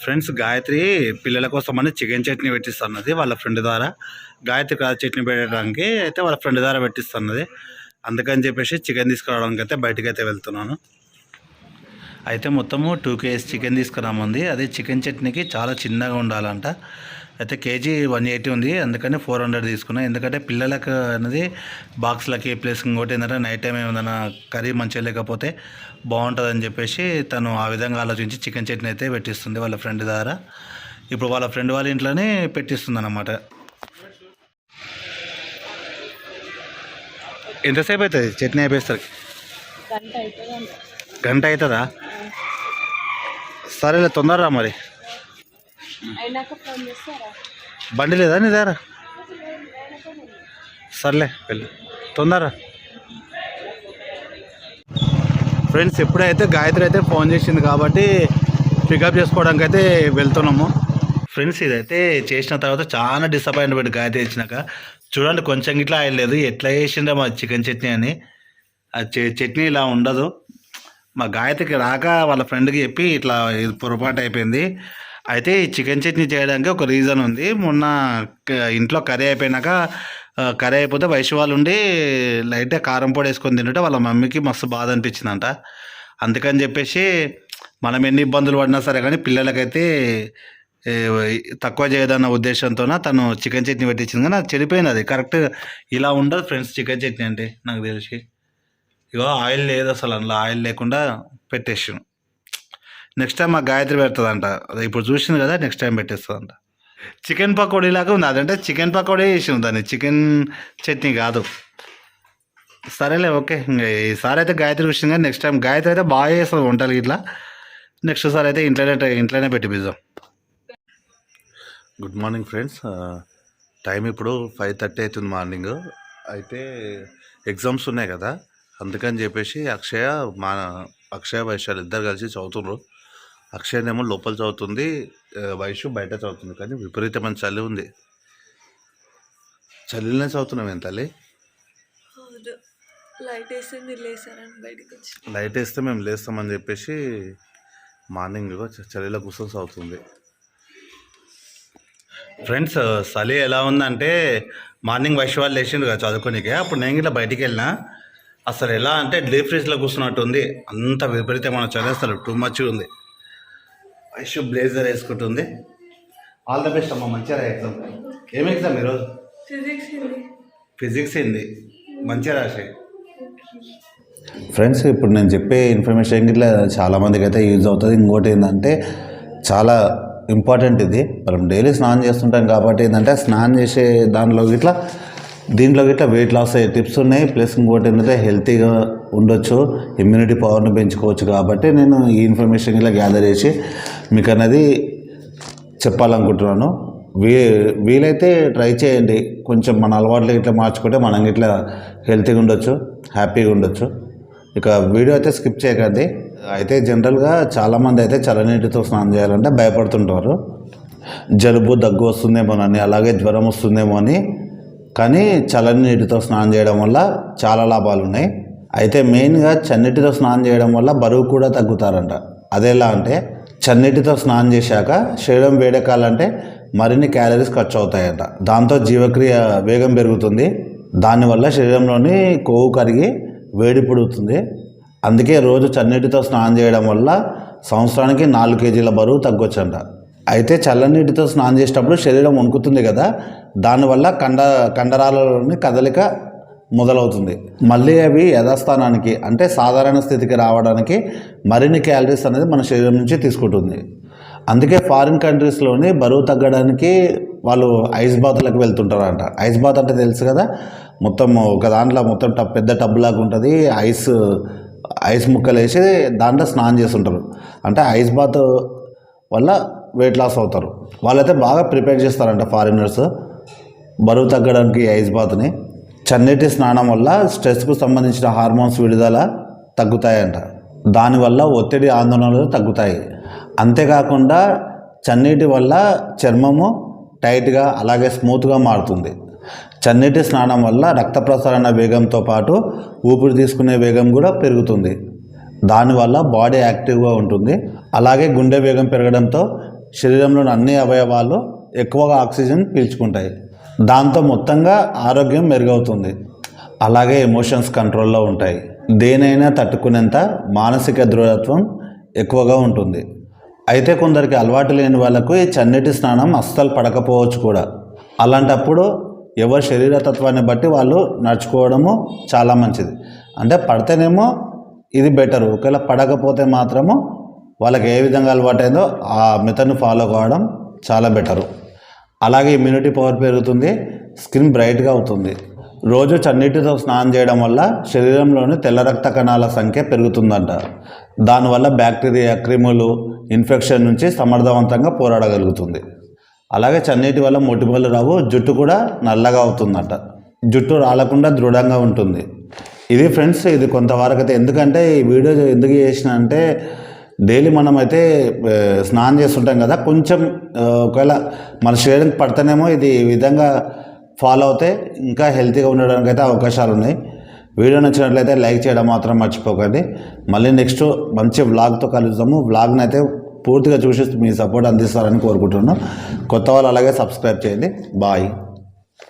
Friends Gayatri పిల్లల కోసమని chicken chutney పెట్టిస్తున్నది వాళ్ళ ఫ్రెండ్ ద్వారా. గాయత్రి చట్నీ పెట్టడానికి అయితే వాళ్ళ ఫ్రెండ్ ద్వారా పెట్టిస్తున్నది. అందుకని చెప్పేసి చికెన్ తీసుకురావడానికి అయితే బయటకైతే వెళ్తున్నాను. అయితే మొత్తము 2 kgs చికెన్ తీసుకురామంది. అదే చికెన్ చట్నీకి చాలా చిన్నగా ఉండాలంట. అయితే కేజీ 180 ఉంది, అందుకని 400 తీసుకున్నాను. ఎందుకంటే పిల్లలకు అనేది బాక్స్లకి ప్లస్ ఇంకోటి ఏంటంటే నైట్ టైం ఏమైనా కర్రీ మంచిగా లేకపోతే బాగుంటుందని చెప్పేసి తను ఆ విధంగా ఆలోచించి చికెన్ చట్నీ అయితే పెట్టిస్తుంది వాళ్ళ ఫ్రెండ్ ద్వారా. ఇప్పుడు వాళ్ళ ఫ్రెండ్ వాళ్ళ ఇంట్లోనే పెట్టిస్తుంది అన్నమాట. ఎంతసేపు అవుతుంది చట్నీ అయిపోయేసరికి? గంట అవుతుందా? సరేలే, తొందరరా మరి. బండి లేదా నీ దగ్గర? సర్లే వెళ్ళి తొందరరా. ఫ్రెండ్స్ ఎప్పుడైతే గాయత్రి అయితే ఫోన్ చేసింది కాబట్టి పికప్ చేసుకోవడానికి అయితే వెళ్తున్నాము. ఫ్రెండ్స్ ఇదైతే చేసిన తర్వాత చాలా డిసప్పాయింట్మెంట్ గాయత్రి ఇచ్చినాక. చూడండి కొంచెం ఇట్లా అయ్యలేదు, ఎట్లా చేసిండే మా చికెన్ చట్నీ అని. ఆ చట్నీ ఇలా ఉండదు. మా గాయత్రికి రాక వాళ్ళ ఫ్రెండ్కి చెప్పి ఇట్లా పొరపాటు అయిపోయింది. అయితే ఈ చికెన్ చట్నీ చేయడానికి ఒక రీజన్ ఉంది. మొన్న ఇంట్లో కర్రీ అయిపోయినాక కర్రీ అయిపోతే వయసు వాళ్ళు ఉండి లైట్గా కారం పొడి వేసుకొని తింటుంటే వాళ్ళ మమ్మీకి మస్తు బాధ అనిపించిందంట. అందుకని చెప్పేసి మనం ఎన్ని ఇబ్బందులు పడినా సరే కానీ పిల్లలకైతే తక్కువ చేయదన్న ఉద్దేశంతో తను చికెన్ చట్నీ పెట్టించింది. కానీ అది చెడిపోయింది. అది కరెక్ట్ ఇలా ఉండదు ఫ్రెండ్స్ చికెన్ చట్నీ అంటే నాకు తెలిసి. ఇగో ఆయిల్ లేదు అసలు, అందులో ఆయిల్ లేకుండా పెట్టేసాను. నెక్స్ట్ టైం మా గాయత్రి పెడుతుందంట. ఇప్పుడు చూసింది కదా, నెక్స్ట్ టైం పెట్టేస్తుందంట. చికెన్ పకోడీ లాగా ఉంది. అదంటే చికెన్ పకోడీ వేసింది దాన్ని, చికెన్ చట్నీ కాదు. సరేలే ఓకే. ఈసారి అయితే గాయత్రి వచ్చింది కానీ నెక్స్ట్ టైం గాయత్రి అయితే బాగా చేస్తుంది వంటలు ఇట్లా. నెక్స్ట్ సారి అయితే ఇంట్లోనే పెట్టిపిద్దాం. Good morning friends. టైం ఇప్పుడు 5:30 అవుతుంది మార్నింగ్. అయితే ఎగ్జామ్స్ ఉన్నాయి కదా, అందుకని చెప్పేసి అక్షయ వైశాలు ఇద్దరు కలిసి చదువుతున్నారు. అక్షయనేమో లోపల చదువుతుంది, వైషు బయట చదువుతుంది. కానీ విపరీతమైన చలి ఉంది. చలిలోనే చదువుతున్నాం ఏం తల్లి? లైట్ వేస్తే మేము లేస్తామని చెప్పేసి మార్నింగ్ చలిలో కూర్చొని చదువుతుంది. ఫ్రెండ్స్ చలి ఎలా ఉందంటే మార్నింగ్ వైషు వాళ్ళు లేచిండ్రు కదా చదువుకోనికే. అప్పుడు నేను ఇట్లా బయటికి వెళ్ళినా అసలు ఎలా అంటే డీప్ ఫ్రిడ్జ్లో కూర్చున్నట్టు ఉంది. అంత విపరీతమైన చలి, అసలు టూ మచ్ ఉంది. వైషు బ్లేజర్ వేసుకుంటుంది. ఆల్ ద బెస్ట్ అమ్మ, మంచిగా ఎగ్జామ్. ఏం ఎగ్జామ్ ఈరోజు? ఫిజిక్స్ ఏంది, మంచిగా రాసాయి. ఫ్రెండ్స్ ఇప్పుడు నేను చెప్పే ఇన్ఫర్మేషన్ ఇట్లా చాలామందికి అయితే యూజ్ అవుతుంది. ఇంకోటి ఏంటంటే చాలా ఇంపార్టెంట్ ఇది. మనం డైలీ స్నానం చేస్తుంటాం కాబట్టి ఏంటంటే స్నానం చేసే దీంట్లో గిట్లా వెయిట్ లాస్ అయ్యే టిప్స్ ఉన్నాయి. ప్లస్ ఇంకోటి ఏంటంటే హెల్తీగా ఉండొచ్చు, ఇమ్యూనిటీ పవర్ని పెంచుకోవచ్చు. కాబట్టి నేను ఈ ఇన్ఫర్మేషన్ ఇలా గ్యాదర్ చేసి మీకు అనేది చెప్పాలనుకుంటున్నాను. వీలైతే ట్రై చేయండి. కొంచెం మన అలవాట్లు ఇట్లా మార్చుకుంటే మనం ఇట్లా హెల్తీగా ఉండొచ్చు, హ్యాపీగా ఉండొచ్చు. ఇక వీడియో అయితే స్కిప్ చేయకండి. అయితే జనరల్గా చాలామంది అయితే చల్లనీటితో స్నానం చేయాలంటే భయపడుతుంటారు. జలుబు దగ్గు వస్తుందేమోనని, అలాగే జ్వరం వస్తుందేమో అని. కానీ చల్లని నీటితో స్నానం చేయడం వల్ల చాలా లాభాలు ఉన్నాయి. అయితే మెయిన్గా చన్నీటితో స్నానం చేయడం వల్ల బరువు కూడా తగ్గుతారంట. అదెలా అంటే చన్నీటితో స్నానం చేశాక శరీరం వేడెక్కాలంటే మరిన్ని క్యాలరీస్ ఖర్చు అవుతాయంట. దాంతో జీవక్రియ వేగం పెరుగుతుంది. దానివల్ల శరీరంలోని కొవ్వు కరిగి వేడి పుడుతుంది. అందుకే రోజు చన్నీటితో స్నానం చేయడం వల్ల సంవత్సరానికి 4 kgల బరువు తగ్గొచ్చంట. అయితే చల్లనీటితో స్నానం చేసేటప్పుడు శరీరం వణుకుతుంది కదా, దానివల్ల కండరాలలోని కదలిక మొదలవుతుంది. మళ్ళీ అవి యథాస్థానానికి అంటే సాధారణ స్థితికి రావడానికి మరిన్ని క్యాలరీస్ అనేది మన శరీరం నుంచి తీసుకుంటుంది. అందుకే ఫారిన్ కంట్రీస్లోని బరువు తగ్గడానికి వాళ్ళు ఐస్ బాత్లకు వెళ్తుంటారంట. ఐస్ బాత్ అంటే తెలుసు కదా, మొత్తం ఒక దాంట్లో మొత్తం పెద్ద టబ్ లాగా ఉంటుంది. ఐస్ ముక్కలు వేసి దాంట్లో స్నానం చేస్తుంటారు. అంటే ఐస్ బాత్ వల్ల వెయిట్ లాస్ అవుతారు. వాళ్ళైతే బాగా ప్రిపేర్ చేస్తారంట ఫారినర్స్ బరువు తగ్గడానికి ఐస్ బాత్ని. చన్నీటి స్నానం వల్ల స్ట్రెస్కు సంబంధించిన హార్మోన్స్ విడుదల తగ్గుతాయంట. దానివల్ల ఒత్తిడి, ఆందోళనలు తగ్గుతాయి. అంతేకాకుండా చన్నీటి వల్ల చర్మము టైట్గా అలాగే స్మూత్గా మారుతుంది. చన్నీటి స్నానం వల్ల రక్త ప్రసరణ వేగంతో పాటు ఊపిరి తీసుకునే వేగం కూడా పెరుగుతుంది. దానివల్ల బాడీ యాక్టివ్గా ఉంటుంది. అలాగే గుండె వేగం పెరగడంతో శరీరంలోని అన్ని అవయవాలు ఎక్కువగా ఆక్సిజన్ పీల్చుకుంటాయి. దాంతో మొత్తంగా ఆరోగ్యం మెరుగవుతుంది. అలాగే ఎమోషన్స్ కంట్రోల్లో ఉంటాయి. దేనైనా తట్టుకునేంత మానసిక దృఢత్వం ఎక్కువగా ఉంటుంది. అయితే కొందరికి అలవాటు లేని వాళ్ళకు ఈ చన్నీటి స్నానం అస్సలు పడకపోవచ్చు కూడా. అలాంటప్పుడు ఎవరి శరీరతత్వాన్ని బట్టి వాళ్ళు నడుచుకోవడము చాలా మంచిది. అంటే పడితేనేమో ఇది బెటరు, ఒకవేళ పడకపోతే మాత్రము వాళ్ళకి ఏ విధంగా అలవాటైందో ఆ మెథడ్ని ఫాలో కావడం చాలా బెటరు. అలాగే ఇమ్యూనిటీ పవర్ పెరుగుతుంది, స్కిన్ బ్రైట్గా అవుతుంది. రోజు చన్నీటితో స్నానం చేయడం వల్ల శరీరంలోని తెల్ల రక్త కణాల సంఖ్య పెరుగుతుందంట. దానివల్ల బ్యాక్టీరియా, క్రిములు, ఇన్ఫెక్షన్ నుంచి సమర్థవంతంగా పోరాడగలుగుతుంది. అలాగే చన్నీటి వల్ల మొటిమలు రావు, జుట్టు కూడా నల్లగా అవుతుందట. జుట్టు రాలకుండా దృఢంగా ఉంటుంది. ఇది ఫ్రెండ్స్, ఇది కొంతవరకు అయితే. ఎందుకంటే ఈ వీడియో ఎందుకు చేసిన అంటే డైలీ మనమైతే స్నానం చేస్తుంటాం కదా, కొంచెం ఒకవేళ మన శరీరానికి పడితేనేమో ఇది ఈ విధంగా ఫాలో అవుతే ఇంకా హెల్తీగా ఉండడానికి అయితే అవకాశాలు ఉన్నాయి. వీడియో నచ్చినట్లయితే లైక్ చేయడం మాత్రం మర్చిపోకండి. మళ్ళీ నెక్స్ట్ మంచి వ్లాగ్తో కలుద్దాము. వ్లాగ్ని అయితే పూర్తిగా చూసి మీ సపోర్ట్ అందిస్తారని కోరుకుంటున్నాను. కొత్త వాళ్ళు అలాగే సబ్స్క్రైబ్ చేయండి. బాయ్.